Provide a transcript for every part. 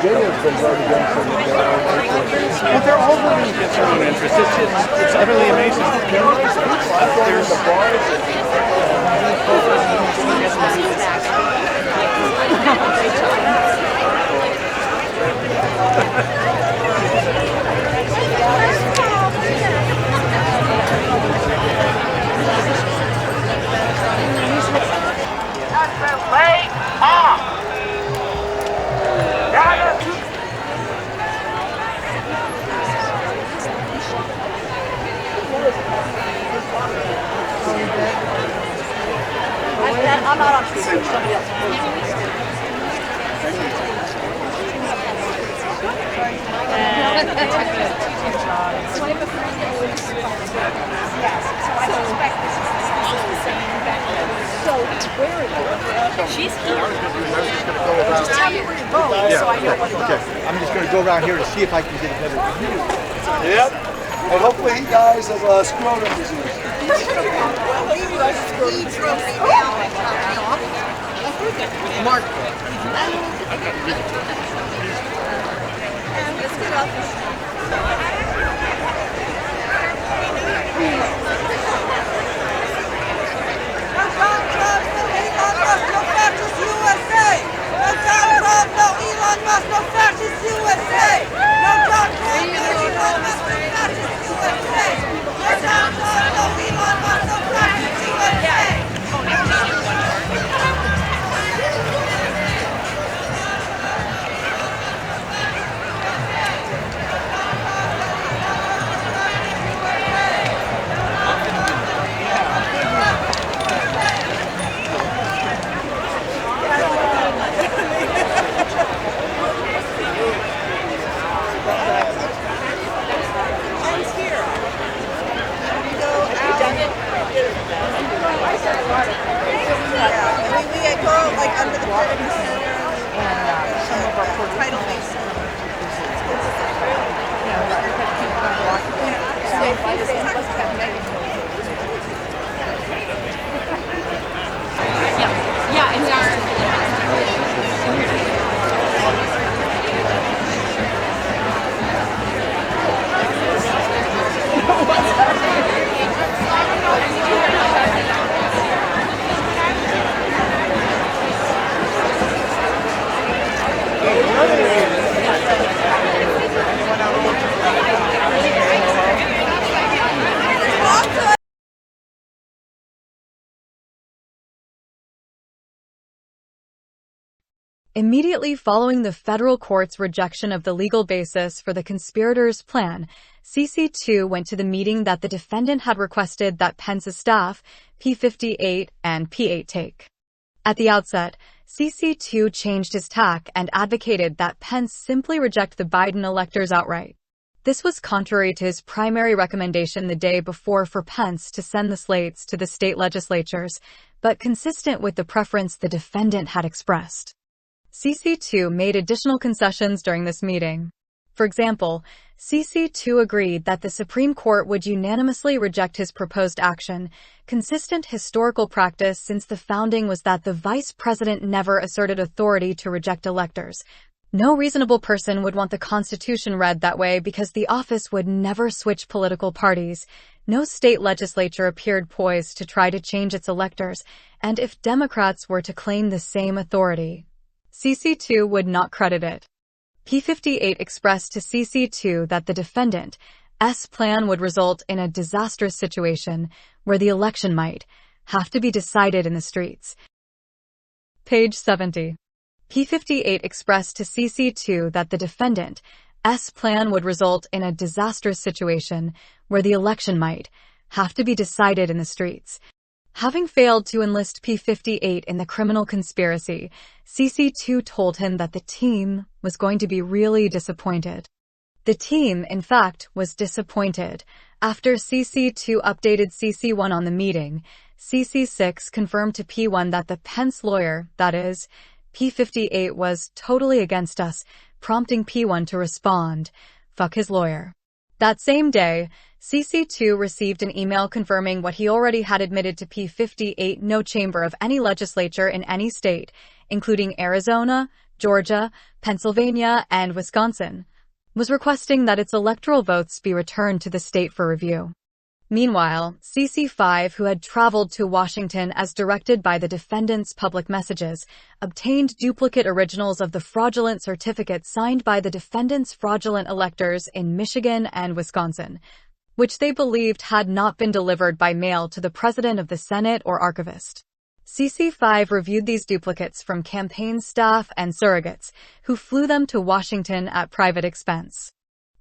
Virginia's been voted against from their own interest. Well, they're all voting against their own interests. It's utterly amazing. They're nice people. I've gone in the bars Lay off! I'm not on speaker. Somebody else. She's here. Just tell me where to go, so I know where to go. Okay, I'm just going to go around here to see if I can get a better view. Yep. And hopefully he dies of scrotum disease. Mark. Immediately following the federal court's rejection of the legal basis for the conspirators' plan, CC2 went to the meeting that the defendant had requested that Pence's staff, P58 and P8 take. At the outset, CC2 changed his tack and advocated that Pence simply reject the Biden electors outright. This was contrary to his primary recommendation the day before for Pence to send the slates to the state legislatures, but consistent with the preference the defendant had expressed. CC2 made additional concessions during this meeting. For example, CC2 agreed that the Supreme Court would unanimously reject his proposed action. Consistent historical practice since the founding was that the vice president never asserted authority to reject electors. No reasonable person would want the Constitution read that way because the office would never switch political parties. No state legislature appeared poised to try to change its electors, and if Democrats were to claim the same authority, CC2 would not credit it. P58 expressed to CC2 that the defendant's plan would result in a disastrous situation where the election might have to be decided in the streets. Page 70. P58 expressed to CC2 that the defendant's plan would result in a disastrous situation where the election might have to be decided in the streets. Having failed to enlist P58 in the criminal conspiracy, CC2 told him that the team was going to be really disappointed. The team, in fact, was disappointed. After CC2 updated CC1 on the meeting, CC6 confirmed to P1 that the Pence lawyer, that is, P58, was totally against us, prompting P1 to respond, "Fuck his lawyer." That same day, CC2 received an email confirming what he already had admitted to P58: no chamber of any legislature in any state, including Arizona, Georgia, Pennsylvania, and Wisconsin, was requesting that its electoral votes be returned to the state for review. Meanwhile, CC5, who had traveled to Washington as directed by the defendant's public messages, obtained duplicate originals of the fraudulent certificates signed by the defendant's fraudulent electors in Michigan and Wisconsin, which they believed had not been delivered by mail to the President of the Senate or archivist. CC5 reviewed these duplicates from campaign staff and surrogates, who flew them to Washington at private expense.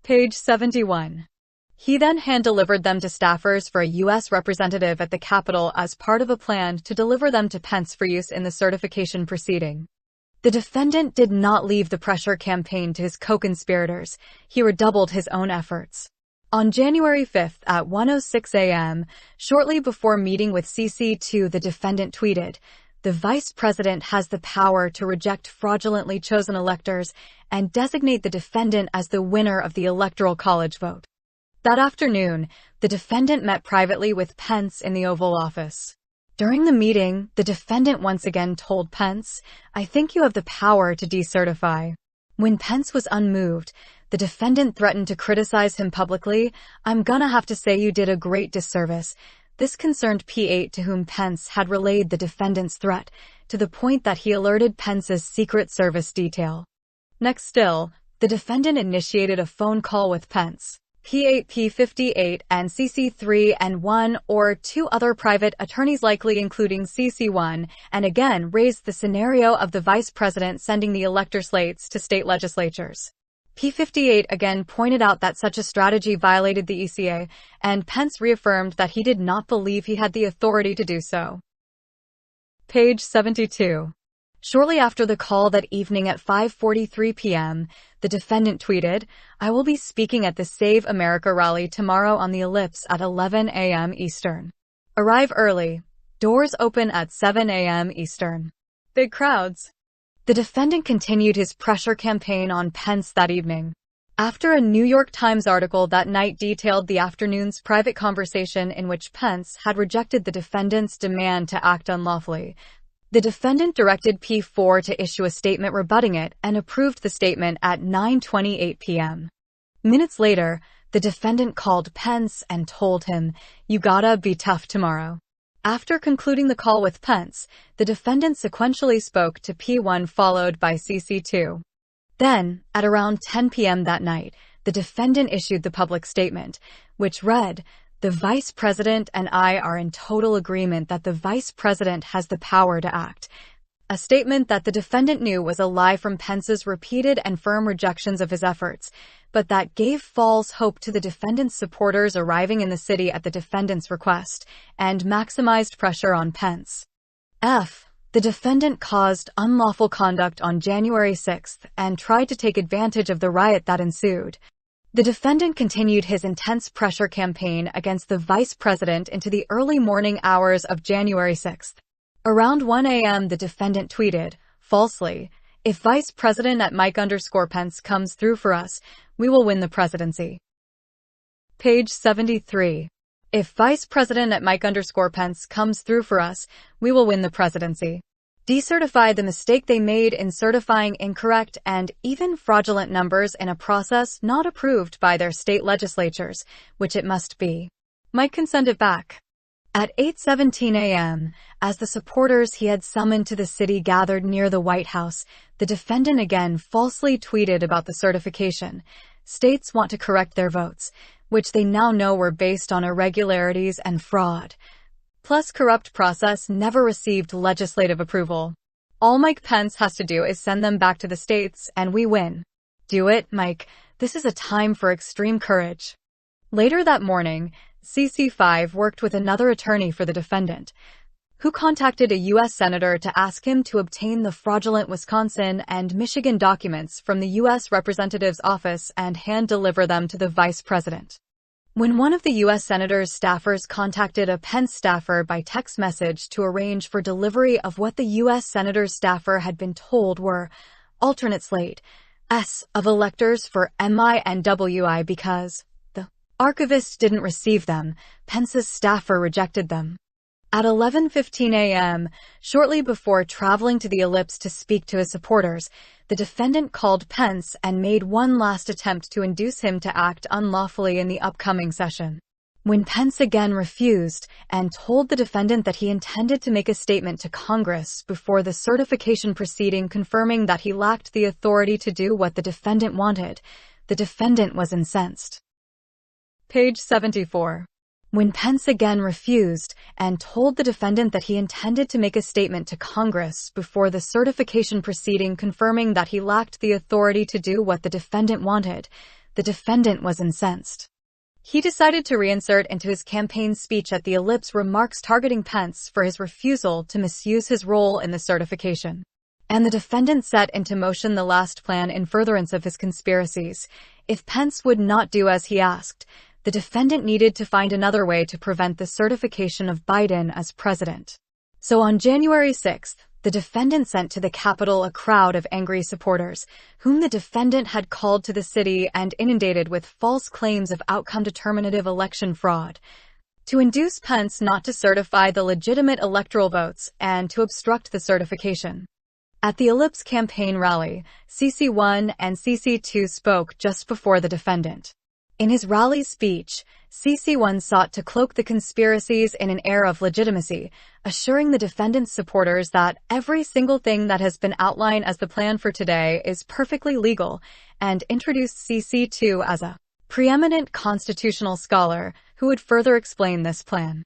Page 71. He then hand-delivered them to staffers for a U.S. representative at the Capitol as part of a plan to deliver them to Pence for use in the certification proceeding. The defendant did not leave the pressure campaign to his co-conspirators. He redoubled his own efforts. On January 5th at 1:06 a.m., shortly before meeting with CC2, the defendant tweeted, "The Vice President has the power to reject fraudulently chosen electors and designate the defendant as the winner of the Electoral College vote." That afternoon, the defendant met privately with Pence in the Oval Office. During the meeting, the defendant once again told Pence, "I think you have the power to decertify." When Pence was unmoved, the defendant threatened to criticize him publicly. "I'm gonna have to say you did a great disservice." This concerned P8, to whom Pence had relayed the defendant's threat, to the point that he alerted Pence's Secret Service detail. Next still, the defendant initiated a phone call with Pence. P8, P58, and CC3 and one or two other private attorneys, likely including CC1, and again raised the scenario of the vice president sending the elector slates to state legislatures. P58 again pointed out that such a strategy violated the ECA, and Pence reaffirmed that he did not believe he had the authority to do so. Page 72. Shortly after the call that evening at 5:43 p.m., the defendant tweeted, "I will be speaking at the Save America rally tomorrow on the Ellipse at 11 a.m. Eastern. Arrive early. Doors open at 7 a.m. Eastern. Big crowds." The defendant continued his pressure campaign on Pence that evening. After a New York Times article that night detailed the afternoon's private conversation in which Pence had rejected the defendant's demand to act unlawfully, the defendant directed P4 to issue a statement rebutting it and approved the statement at 9:28 p.m. Minutes later, the defendant called Pence and told him, "You gotta be tough tomorrow." After concluding the call with Pence, the defendant sequentially spoke to P1 followed by CC2. Then, at around 10 p.m. that night, the defendant issued the public statement, which read, "The Vice President and I are in total agreement that the Vice President has the power to act," a statement that the defendant knew was a lie from Pence's repeated and firm rejections of his efforts, but that gave false hope to the defendant's supporters arriving in the city at the defendant's request, and maximized pressure on Pence. The defendant caused unlawful conduct on January 6th and tried to take advantage of the riot that ensued. The defendant continued his intense pressure campaign against the vice president into the early morning hours of January 6th. Around 1 a.m., the defendant tweeted, falsely, "If Vice President at Mike_Pence comes through for us, we will win the presidency." Page 73. "If Vice President at Mike_Pence comes through for us, we will win the presidency." Decertify the mistake they made in certifying incorrect and even fraudulent numbers in a process not approved by their state legislatures, which it must be. Mike can send it back. At 8:17 a.m., as the supporters he had summoned to the city gathered near the White House, the defendant again falsely tweeted about the certification. States want to correct their votes, which they now know were based on irregularities and fraud. Plus, corrupt process never received legislative approval. All Mike Pence has to do is send them back to the states, and we win. Do it, Mike. This is a time for extreme courage. Later that morning, CC5 worked with another attorney for the defendant, who contacted a U.S. senator to ask him to obtain the fraudulent Wisconsin and Michigan documents from the U.S. Representative's office and hand-deliver them to the vice president. When one of the U.S. Senator's staffers contacted a Pence staffer by text message to arrange for delivery of what the U.S. Senator's staffer had been told were alternate slate S of electors for MI and WI because the archivist didn't receive them, Pence's staffer rejected them. At 11:15 a.m., shortly before traveling to the Ellipse to speak to his supporters, the defendant called Pence and made one last attempt to induce him to act unlawfully in the upcoming session. When Pence again refused and told the defendant that he intended to make a statement to Congress before the certification proceeding confirming that he lacked the authority to do what the defendant wanted, the defendant was incensed. Page 74. When Pence again refused and told the defendant that he intended to make a statement to Congress before the certification proceeding confirming that he lacked the authority to do what the defendant wanted, the defendant was incensed. He decided to reinsert into his campaign speech at the Ellipse remarks targeting Pence for his refusal to misuse his role in the certification. And the defendant set into motion the last plan in furtherance of his conspiracies. If Pence would not do as he asked, the defendant needed to find another way to prevent the certification of Biden as president. So on January 6th, the defendant sent to the Capitol a crowd of angry supporters, whom the defendant had called to the city and inundated with false claims of outcome-determinative election fraud, to induce Pence not to certify the legitimate electoral votes and to obstruct the certification. At the Ellipse campaign rally, CC1 and CC2 spoke just before the defendant. In his rally speech, CC1 sought to cloak the conspiracies in an air of legitimacy, assuring the defendant's supporters that every single thing that has been outlined as the plan for today is perfectly legal, and introduced CC2 as a preeminent constitutional scholar who would further explain this plan.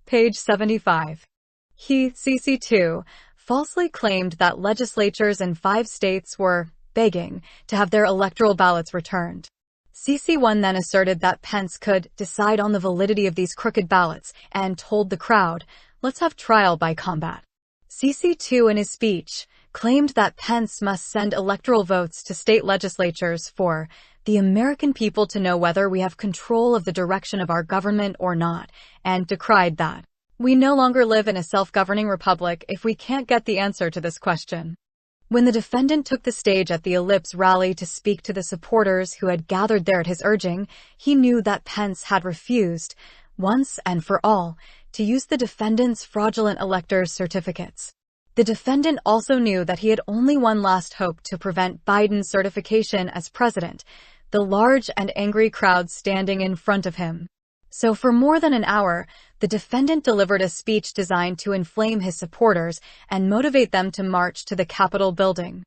Page 75. He, CC2, falsely claimed that legislatures in 5 states were begging to have their electoral ballots returned. CC1 then asserted that Pence could decide on the validity of these crooked ballots and told the crowd, "Let's have trial by combat." CC2 in his speech claimed that Pence must send electoral votes to state legislatures for the American people to know whether we have control of the direction of our government or not, and decried that we no longer live in a self-governing republic if we can't get the answer to this question. When the defendant took the stage at the Ellipse rally to speak to the supporters who had gathered there at his urging, he knew that Pence had refused, once and for all, to use the defendant's fraudulent electors' certificates. The defendant also knew that he had only one last hope to prevent Biden's certification as president, the large and angry crowd standing in front of him. So for more than an hour, the defendant delivered a speech designed to inflame his supporters and motivate them to march to the Capitol building.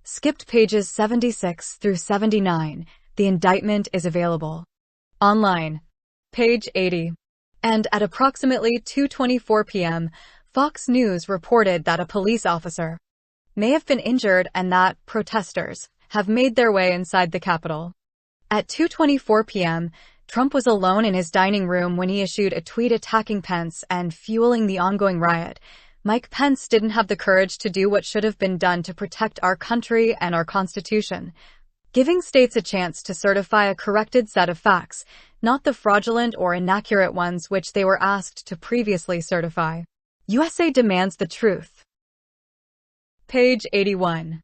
Skipped pages 76 through 79. The indictment is available online. Page 80. And at approximately 2:24 p.m., Fox News reported that a police officer may have been injured and that protesters have made their way inside the Capitol. At 2:24 p.m., Trump was alone in his dining room when he issued a tweet attacking Pence and fueling the ongoing riot. Mike Pence didn't have the courage to do what should have been done to protect our country and our Constitution, giving states a chance to certify a corrected set of facts, not the fraudulent or inaccurate ones which they were asked to previously certify. USA demands the truth. Page 81.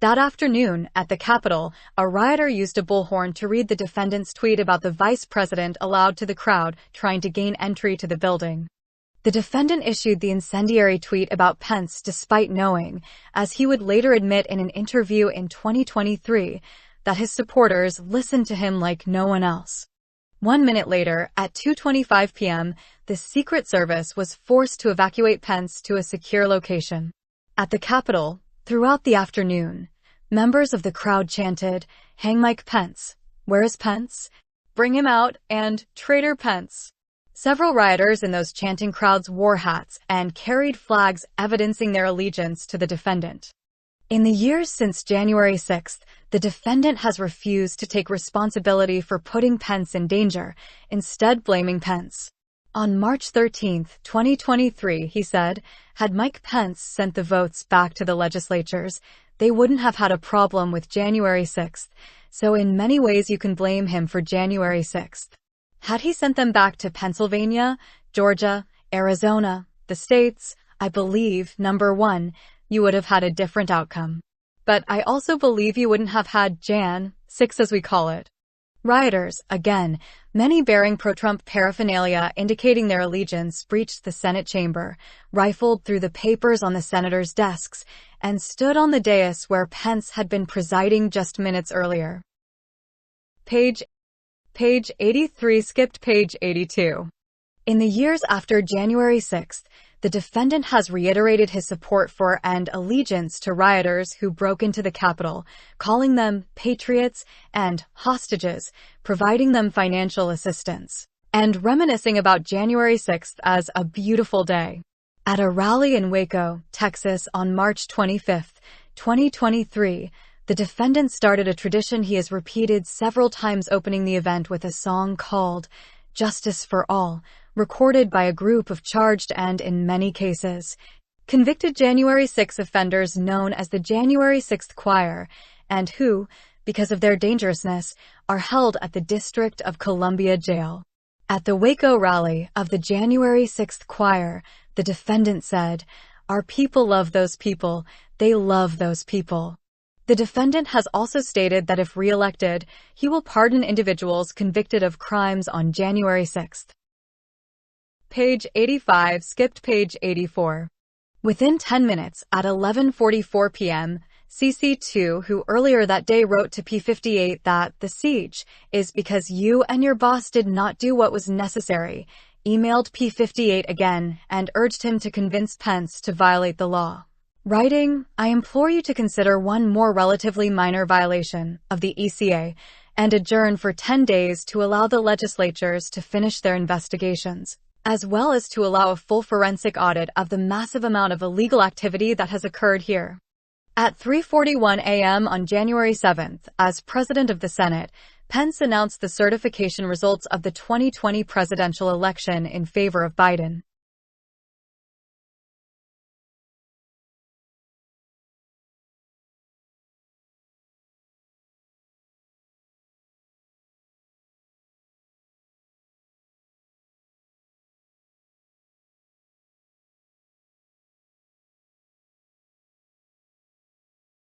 That afternoon, at the Capitol, a rioter used a bullhorn to read the defendant's tweet about the vice president aloud to the crowd trying to gain entry to the building. The defendant issued the incendiary tweet about Pence despite knowing, as he would later admit in an interview in 2023, that his supporters listened to him like no one else. 1 minute later, at 2:25 p.m., the Secret Service was forced to evacuate Pence to a secure location. At the Capitol, throughout the afternoon, members of the crowd chanted, "Hang Mike Pence, where is Pence? Bring him out," and "Traitor Pence." Several rioters in those chanting crowds wore hats and carried flags evidencing their allegiance to the defendant. In the years since January 6th, the defendant has refused to take responsibility for putting Pence in danger, instead blaming Pence. On March 13, 2023, he said, had Mike Pence sent the votes back to the legislatures, they wouldn't have had a problem with January 6th, so in many ways you can blame him for January 6th. Had he sent them back to Pennsylvania, Georgia, Arizona, the states, I believe, number 1, you would have had a different outcome. But I also believe you wouldn't have had Jan. 6 as we call it. Rioters, again, Many bearing pro-Trump paraphernalia indicating their allegiance breached the Senate chamber, rifled through the papers on the senators' desks, and stood on the dais where Pence had been presiding just minutes earlier. Page 83 skipped page 82. In the years after January 6th, the defendant has reiterated his support for and allegiance to rioters who broke into the Capitol, calling them patriots and hostages, providing them financial assistance, and reminiscing about January 6th as a beautiful day. At a rally in Waco, Texas on March 25, 2023, the defendant started a tradition he has repeated several times, opening the event with a song called Justice for All, recorded by a group of charged and, in many cases, convicted January 6 offenders known as the January 6th Choir, and who, because of their dangerousness, are held at the District of Columbia Jail. At the Waco rally of the January 6th Choir, the defendant said, "Our people love those people, they love those people." The defendant has also stated that if re-elected, he will pardon individuals convicted of crimes on January 6th. Page 85 skipped page 84. Within 10 minutes, at 11:44 p.m., CC2, who earlier that day wrote to P58 that the siege is because you and your boss did not do what was necessary, emailed P58 again and urged him to convince Pence to violate the law. Writing, "I implore you to consider one more relatively minor violation of the ECA and adjourn for 10 days to allow the legislatures to finish their investigations, as well as to allow a full forensic audit of the massive amount of illegal activity that has occurred here." At 3:41 a.m. on January 7th, as President of the Senate, Pence announced the certification results of the 2020 presidential election in favor of Biden.